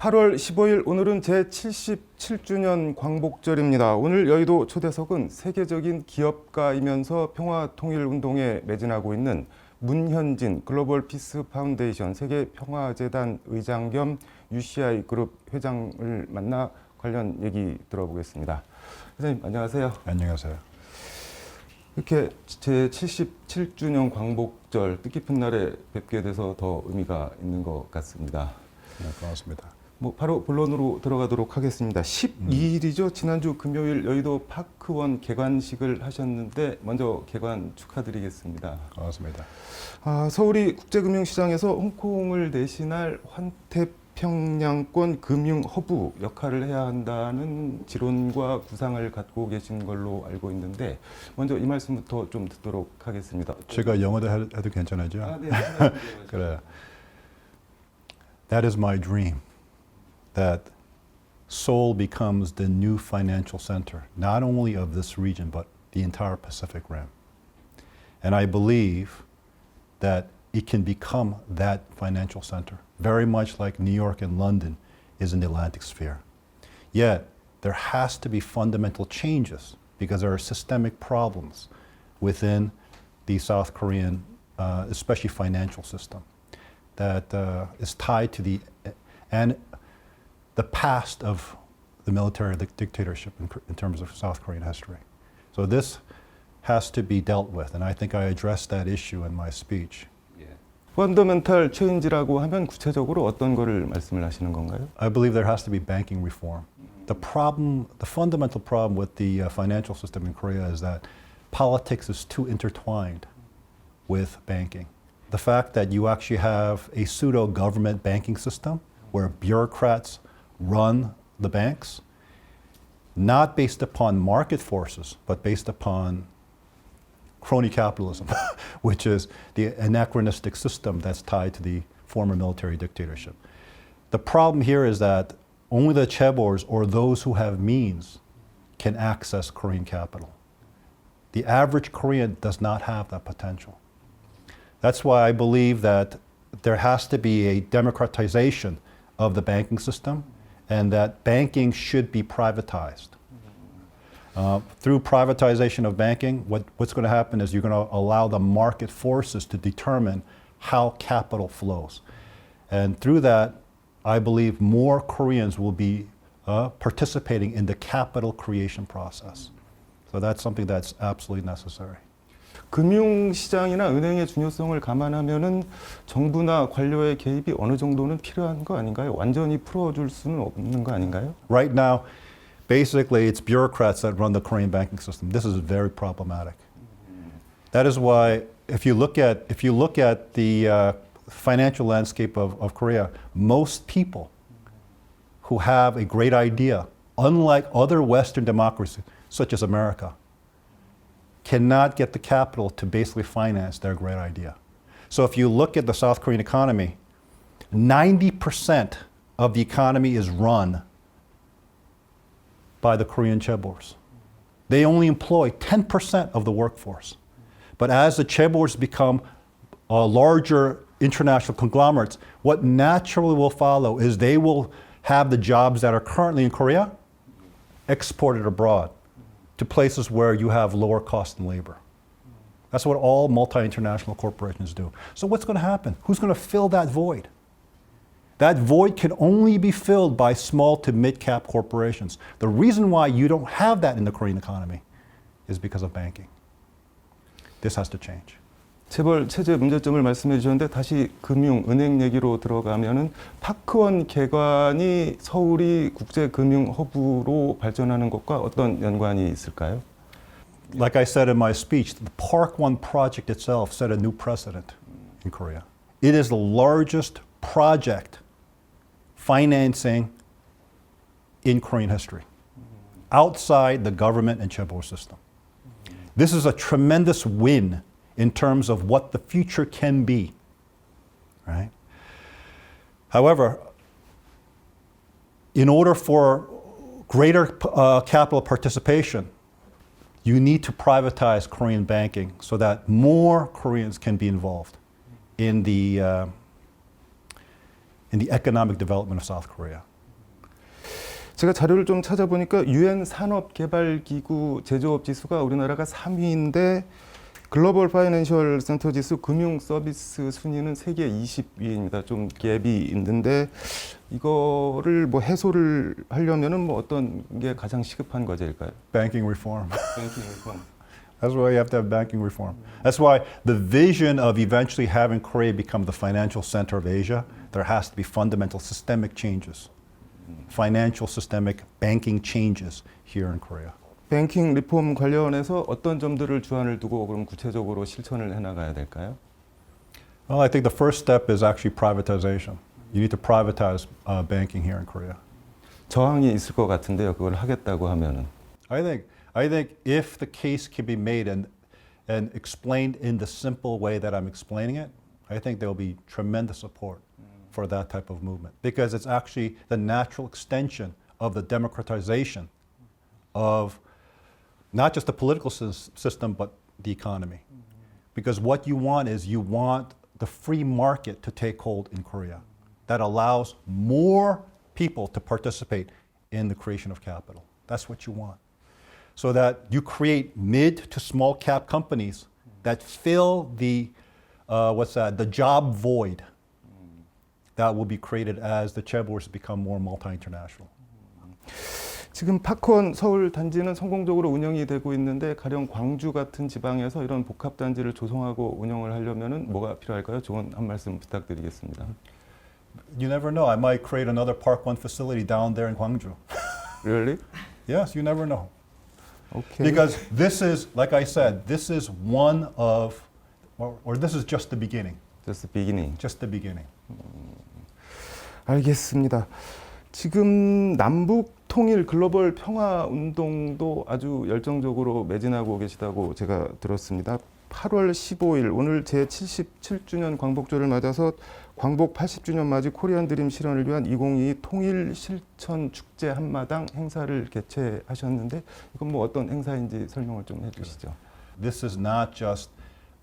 8월 15일 오늘은 제77주년 광복절입니다. 오늘 여의도 초대석은 세계적인 기업가이면서 평화통일운동에 매진하고 있는 문현진 글로벌 피스 파운데이션 세계평화재단 의장 겸 UCI 그룹 회장을 만나 관련 얘기 들어보겠습니다. 회장님 안녕하세요. 안녕하세요. 이렇게 제77주년 광복절 뜻깊은 날에 뵙게 돼서 더 의미가 있는 것 같습니다. 네, 고맙습니다. 바로 본론으로 들어가도록 하겠습니다. 12일이죠. 지난주 금요일 여의도 파크원 개관식을 하셨는데 먼저 개관 축하드리겠습니다. 고맙습니다. 서울이 국제금융시장에서 홍콩을 대신할 환태평양권 금융허브 역할을 해야 한다는 지론과 구상을 갖고 계신 걸로 알고 있는데 먼저 이 말씀부터 좀 듣도록 하겠습니다. 제가 영어도 해도 괜찮아죠? 네. 그래요. That is my dream. That Seoul becomes the new financial center, not only of this region, but the entire Pacific Rim. And I believe that it can become that financial center, very much like New York and London is in the Atlantic sphere. Yet, there has to be fundamental changes because there are systemic problems within the South Korean, especially financial system, that is tied to the past of the military dictatorship in terms of South Korean history. So this has to be dealt with, and I think I addressed that issue in my speech. 펀더멘탈 체인지라고 하면 구체적으로 어떤 거를 말씀을 하시는 건가요? I believe there has to be banking reform. The fundamental problem with the financial system in Korea is that politics is too intertwined with banking. The fact that you actually have a pseudo-government banking system where bureaucrats run the banks, not based upon market forces, but based upon crony capitalism, which is the anachronistic system that's tied to the former military dictatorship. The problem here is that only the chaebols or those who have means can access Korean capital. The average Korean does not have that potential. That's why I believe that there has to be a democratization of the banking system and that banking should be privatized. Through privatization of banking, what's going to happen is you're going to allow the market forces to determine how capital flows. And through that, I believe more Koreans will be participating in the capital creation process. So that's something that's absolutely necessary. 금융시장이나 은행의 중요성을 감안하면은 정부나 관료의 개입이 어느 정도는 필요한 거 아닌가요? 완전히 풀어줄 수는 없는 거 아닌가요? Right now, basically, it's bureaucrats that run the Korean banking system. This is very problematic. That is why, if you look at the financial landscape of Korea, most people who have a great idea, unlike other Western democracies, such as America, cannot get the capital to basically finance their great idea. So if you look at the South Korean economy, 90% of the economy is run by the Korean chaebols. They only employ 10% of the workforce. But as the chaebols become larger international conglomerates, what naturally will follow is they will have the jobs that are currently in Korea exported abroad to places where you have lower cost in labor. That's what all multi-international corporations do. So what's going to happen? Who's going to fill that void? That void can only be filled by small to mid-cap corporations. The reason why you don't have that in the Korean economy is because of banking. This has to change. 재벌 체제 문제점을 말씀해 주셨는데 다시 금융, 은행 얘기로 들어가면은 파크원 개관이 서울이 국제금융 허브로 발전하는 것과 어떤 연관이 있을까요? Like I said in my speech, the Park One project itself set a new precedent in Korea. It is the largest project financing in Korean history, outside the government and chaebol system. This is a tremendous win in terms of what the future can be, right? However, in order for greater capital participation, you need to privatize Korean banking so that more Koreans can be involved in the economic development of South Korea. 제가 자료를 좀 찾아보니까 유엔 산업개발기구 제조업 지수가 우리나라가 3위인데 글로벌 파이낸셜 센터 지수 금융 서비스 순위는 세계 20위입니다. 좀 갭이 있는데 이거를 뭐 해소를 하려면은 뭐 어떤 게 가장 시급한 과제일까요? Banking reform. 뱅킹 리폼. That's why you have to have banking reform. That's why the vision of eventually having Korea become the financial center of Asia, there has to be fundamental systemic changes. Financial systemic banking changes here in Korea. 뱅킹 리폼 관련해서 어떤 점들을 주안을 두고 그럼 구체적으로 실천을 해나가야 될까요? Well, I think the first step is actually privatization. You need to privatize banking here in Korea. 저항이 있을 것 같은데요. 그걸 하겠다고 하면은. I think if the case can be made and explained in the simple way that I'm explaining it, I think there will be tremendous support for that type of movement because it's actually the natural extension of the democratization of not just the political system but the economy. Because what you want is you want the free market to take hold in Korea that allows more people to participate in the creation of capital. That's what you want. So that you create mid to small cap companies that fill the the job void that will be created as the chaebols become more multi-international. 지금 파크원 서울 단지는 성공적으로 운영이 되고 있는데 가령 광주 같은 지방에서 이런 복합 단지를 조성하고 운영을 하려면은 뭐가 필요할까요? 조언 한 말씀 부탁드리겠습니다. You never know. I might create another Park One facility down there in Gwangju. Really? Yes, you never know. Okay. Because this is, like I said, this is one of, or this is just the beginning. Just the beginning. Just the beginning. 알겠습니다. 지금 남북 통일 글로벌 평화 운동도 아주 열정적으로 매진하고 계시다고 제가 들었습니다. 8월 15일 오늘 제77주년 광복절을 맞아서 광복 80주년 맞이 코리안 드림 실현을 위한 2022 통일 실천 축제 한마당 행사를 개최하셨는데 이건 뭐 어떤 행사인지 설명을 좀 해주시죠. This is not just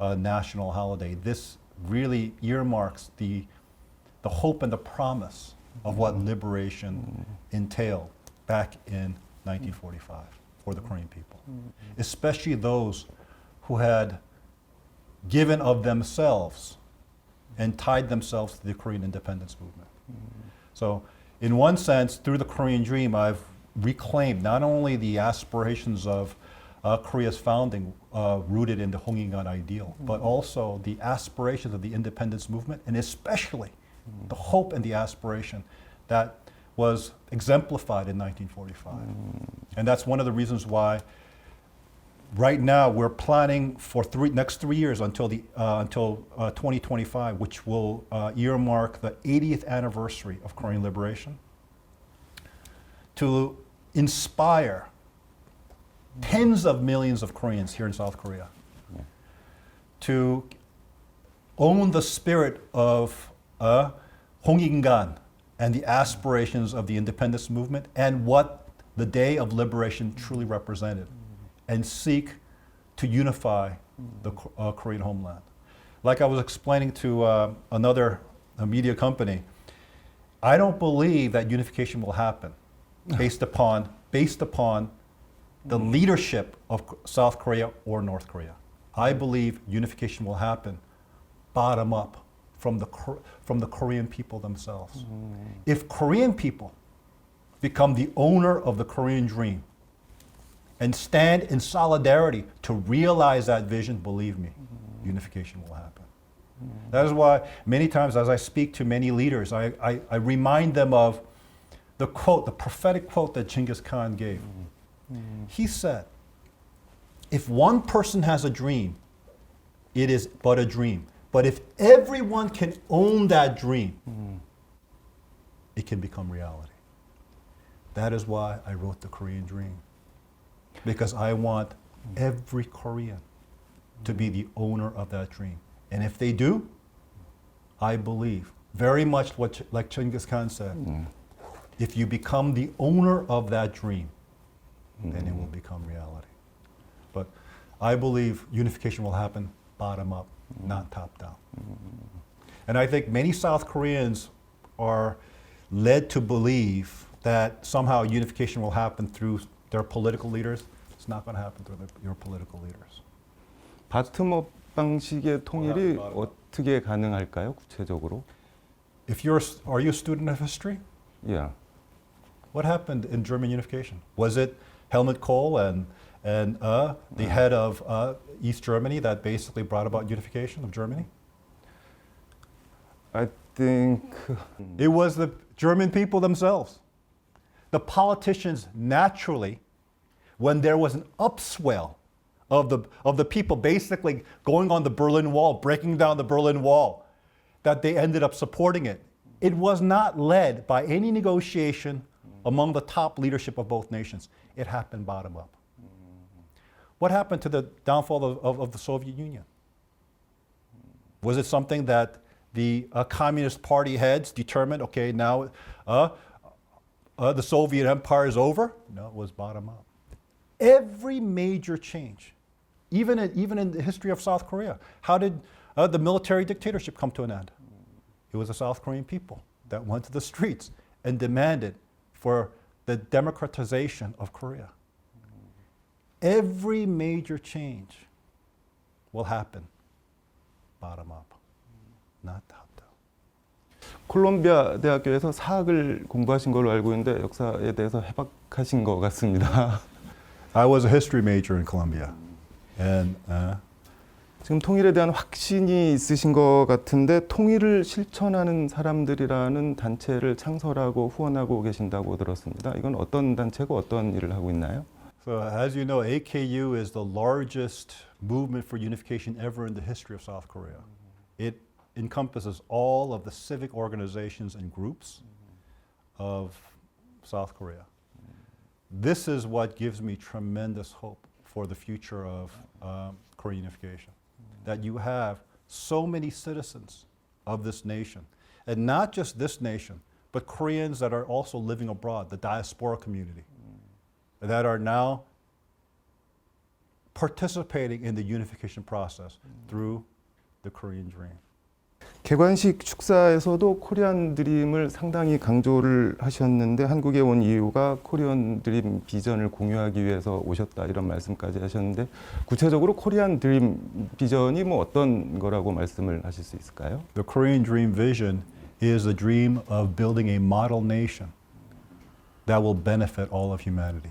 a national holiday. This really earmarks the hope and the promise of what liberation entailed back in 1945 for the Korean people, especially those who had given of themselves and tied themselves to the Korean independence movement. So in one sense, through the Korean dream, I've reclaimed not only the aspirations of Korea's founding rooted in the Honginggan ideal, but also the aspirations of the independence movement, and especially the hope and the aspiration that was exemplified in 1945. And that's one of the reasons why right now we're planning for next 3 years until 2025, which will earmark the 80th anniversary of Korean liberation, to inspire tens of millions of Koreans here in South Korea to own the spirit of Honginggan and the aspirations of the independence movement and what the day of liberation truly represented, and seek to unify the Korean homeland. Like I was explaining to another media company, I don't believe that unification will happen based upon the leadership of South Korea or North Korea. I believe unification will happen bottom up from the Korean people themselves. If Korean people become the owner of the Korean dream and stand in solidarity to realize that vision, believe me, unification will happen. That is why many times as I speak to many leaders, I remind them of the quote, the prophetic quote that Genghis Khan gave. He said, if one person has a dream, it is but a dream. But if everyone can own that dream, it can become reality. That is why I wrote The Korean Dream. Because I want every Korean to be the owner of that dream. And if they do, I believe, very much like Genghis Khan said, if you become the owner of that dream, then it will become reality. But I believe unification will happen bottom up, not top down. And I think many South Koreans are led to believe that somehow unification will happen through their political leaders. It's not going to happen through your political leaders. 바텀업 방식의 통일이 어떻게 가능할까요? 구체적으로? Are you a student of history? Yeah. What happened in German unification? Was it Helmut Kohl and the head of East Germany that basically brought about unification of Germany? I think It was the German people themselves. The politicians naturally, when there was an upswell of the people basically going on the Berlin Wall, breaking down the Berlin Wall, that they ended up supporting it. It was not led by any negotiation among the top leadership of both nations. It happened bottom up. What happened to the downfall of the Soviet Union? Was it something that the Communist Party heads determined, okay, now the Soviet Empire is over? No, it was bottom up. Every major change, even in the history of South Korea, how did the military dictatorship come to an end? It was the South Korean people that went to the streets and demanded for the democratization of Korea. Every major change will happen bottom up, not top down. 콜롬비아 대학교에서 사학을 공부하신 걸로 알고 있는데 역사에 대해서 해박하신 것 같습니다. I was a history major in Columbia, and 지금 통일에 대한 확신이 있으신 것 같은데 통일을 실천하는 사람들이라는 단체를 창설하고 후원하고 계신다고 들었습니다. 이건 어떤 단체고 어떤 일을 하고 있나요? so as you know, AKU is the largest movement for unification ever in the history of South Korea. It encompasses all of the civic organizations and groups of South Korea. This is what gives me tremendous hope for the future of Korean unification. That you have so many citizens of this nation, and not just this nation, but Koreans that are also living abroad, the diaspora community, that are now participating in the unification process through the Korean dream. 개관식 축사에서도 코리안 드림을 상당히 강조를 하셨는데 한국에 온 이유가 코리안 드림 비전을 공유하기 위해서 오셨다 이런 말씀까지 하셨는데 구체적으로 코리안 드림 비전이 뭐 어떤 거라고 말씀을 하실 수 있을까요? The Korean dream vision is the dream of building a model nation that will benefit all of humanity.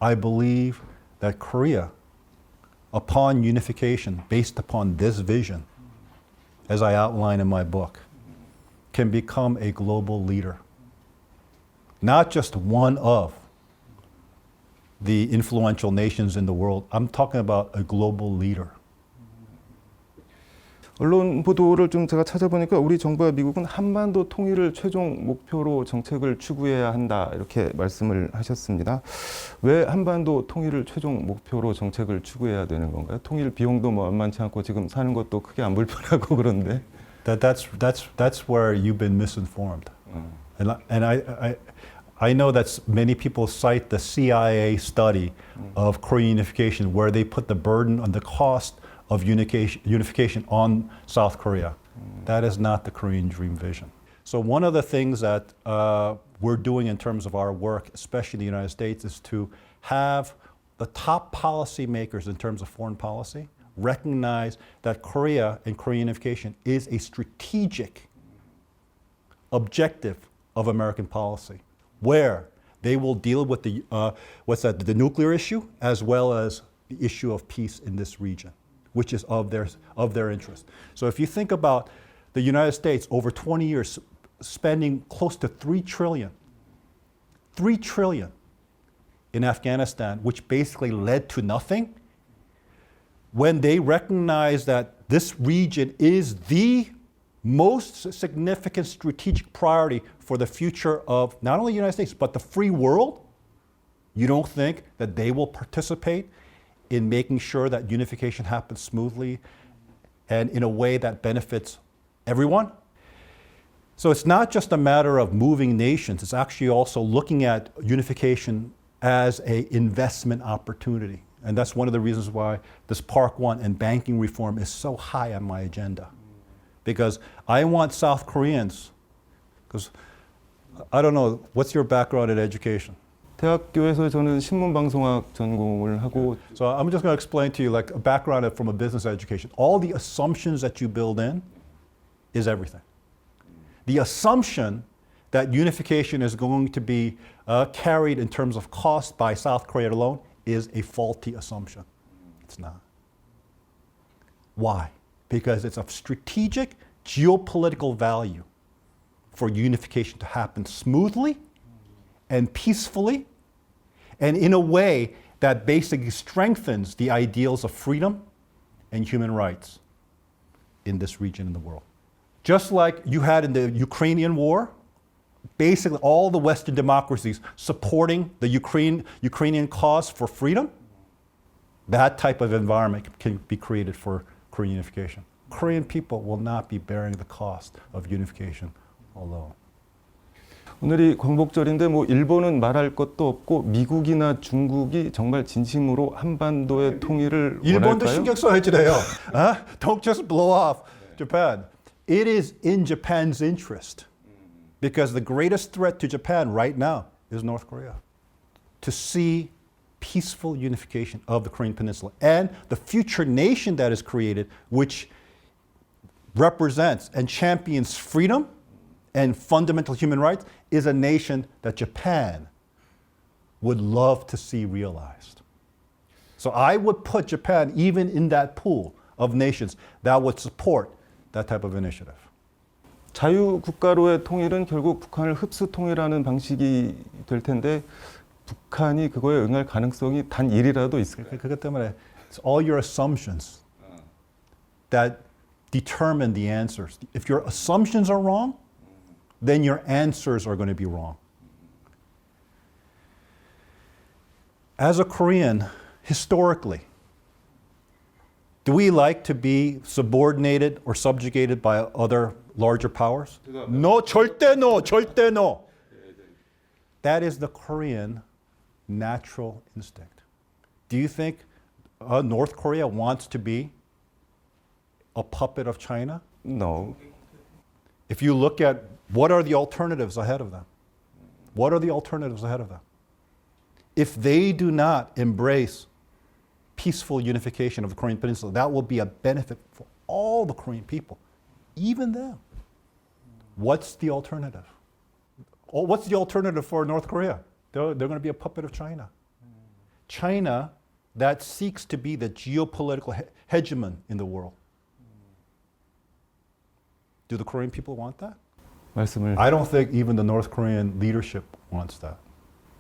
I believe that Korea, upon unification based upon this vision, as I outline in my book, can become a global leader. Not just one of the influential nations in the world. I'm talking about a global leader. 언론 보도를 좀 제가 찾아보니까 우리 정부와 미국은 한반도 통일을 최종 목표로 정책을 추구해야 한다 이렇게 말씀을 하셨습니다. 왜 한반도 통일을 최종 목표로 정책을 추구해야 되는 건가요? 통일 비용도 뭐 만만치 않고 지금 사는 것도 크게 안 불편하고 그런데. That's where you've been misinformed. And I know that many people cite the CIA study of Korean unification where they put the burden on the cost of unification on South Korea. That is not the Korean dream vision. So one of the things that we're doing in terms of our work, especially in the United States, is to have the top policymakers in terms of foreign policy recognize that Korea and Korean unification is a strategic objective of American policy, where they will deal with the nuclear issue as well as the issue of peace in this region, which is of their interest. So if you think about the United States over 20 years spending close to $3 trillion in Afghanistan, which basically led to nothing, when they recognize that this region is the most significant strategic priority for the future of not only the United States, but the free world, you don't think that they will participate in making sure that unification happens smoothly and in a way that benefits everyone? So it's not just a matter of moving nations, it's actually also looking at unification as an investment opportunity. And that's one of the reasons why this Park 1 and banking reform is so high on my agenda. Because I want South Koreans, because I don't know, what's your background in education? 대학교에서 저는 신문방송학 전공을 하고 So I'm just going to explain to you like a background from a business education. All the assumptions that you build in is everything. The assumption that unification is going to be carried in terms of cost by South Korea alone is a faulty assumption. It's not. Why? Because it's of strategic geopolitical value for unification to happen smoothly and peacefully and in a way that basically strengthens the ideals of freedom and human rights in this region in the world. Just like you had in the Ukrainian war, basically all the Western democracies supporting the Ukrainian cause for freedom, that type of environment can be created for Korean unification. Korean people will not be bearing the cost of unification alone. 오늘이 광복절인데 뭐 일본은 말할 것도 없고 미국이나 중국이 정말 진심으로 한반도의 통일을 일본도 원할까요? 신경 써야지 돼요. Don't just blow off Japan. It is in Japan's interest because the greatest threat to Japan right now is North Korea. To see peaceful unification of the Korean Peninsula and the future nation that is created, which represents and champions freedom and fundamental human rights, is a nation that Japan would love to see realized. So I would put Japan even in that pool of nations that would support that type of initiative. 자유국가로의 통일은 결국 북한을 흡수 통일하는 방식이 될 텐데 북한이 그거에 응할 가능성이 단 1이라도 있을까요? 그것 때문에 it's all your assumptions that determine the answers. If your assumptions are wrong, then your answers are going to be wrong. As a Korean, historically, do we like to be subordinated or subjugated by other larger powers? No, 절대 no, 절대 no. That is the Korean natural instinct. Do you think North Korea wants to be a puppet of China? No. If you look at what are the alternatives ahead of them? What are the alternatives ahead of them? If they do not embrace peaceful unification of the Korean Peninsula, that will be a benefit for all the Korean people, even them. What's the alternative? What's the alternative for North Korea? They're going to be a puppet of China. China that seeks to be the geopolitical hegemon in the world. Do the Korean people want that? 말씀을 I don't think even the North Korean leadership wants that.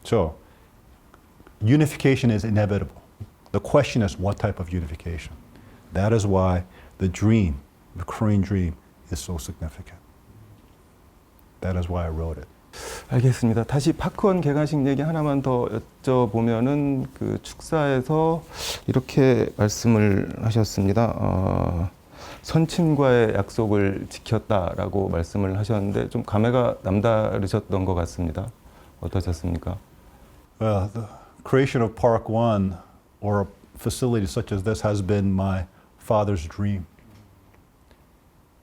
So, unification is inevitable. The question is what type of unification? That is why the dream, the Korean dream, is so significant. That is why I wrote it. 알겠습니다. 다시 파크원 개관식 얘기 하나만 더 여쭤보면은 그 축사에서 이렇게 말씀을 하셨습니다. 선친과의 약속을 지켰다라고 말씀을 하셨는데 좀 감회가 남다르셨던 것 같습니다. 어떠셨습니까? Well, the creation of Park 1 or a facility such as this has been my father's dream.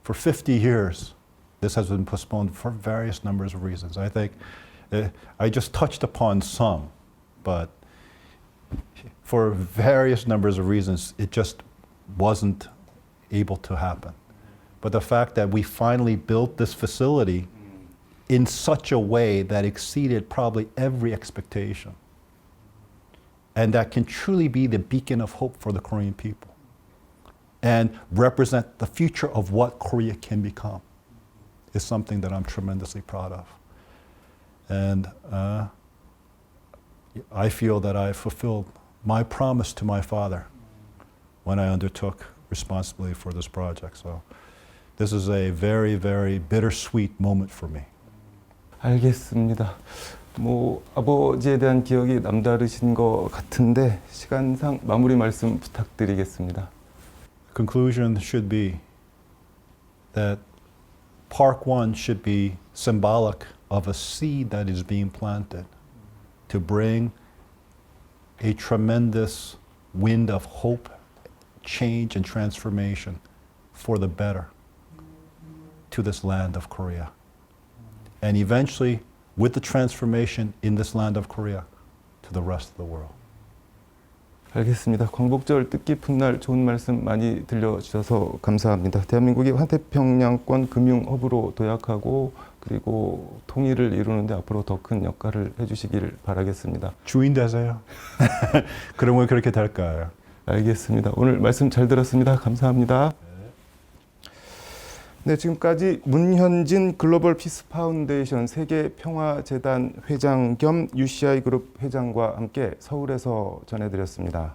For 50 years, this has been postponed for various numbers of reasons. I think I just touched upon some, but for various numbers of reasons, it just wasn't able to happen. But the fact that we finally built this facility in such a way that exceeded probably every expectation, and that can truly be the beacon of hope for the Korean people and represent the future of what Korea can become, is something that I'm tremendously proud of. And I feel that I fulfilled my promise to my father when I undertook responsibility for this project. So this is a very, very bittersweet moment for me. 알겠습니다. 뭐 아버지에 대한 기억이 남다르신 것 같은데 시간상 마무리 말씀 부탁드리겠습니다. Conclusion should be that Park 1 should be symbolic of a seed that is being planted to bring a tremendous wind of hope, change, and transformation for the better to this land of Korea. And eventually, with the transformation in this land of Korea to the rest of the world. 알겠습니다. 광복절 뜻깊은 날 좋은 말씀 많이 들려주셔서 감사합니다. 대한민국이 환태평양권 금융허브로 도약하고 그리고 통일을 이루는데 앞으로 더 큰 역할을 해주시길 바라겠습니다. 주인 되세요. 그러면 그렇게 될까요? 알겠습니다. 오늘 말씀 잘 들었습니다. 감사합니다. 네, 지금까지 문현진 글로벌 피스 파운데이션 세계평화재단 회장 겸 UCI 그룹 회장과 함께 서울에서 전해드렸습니다.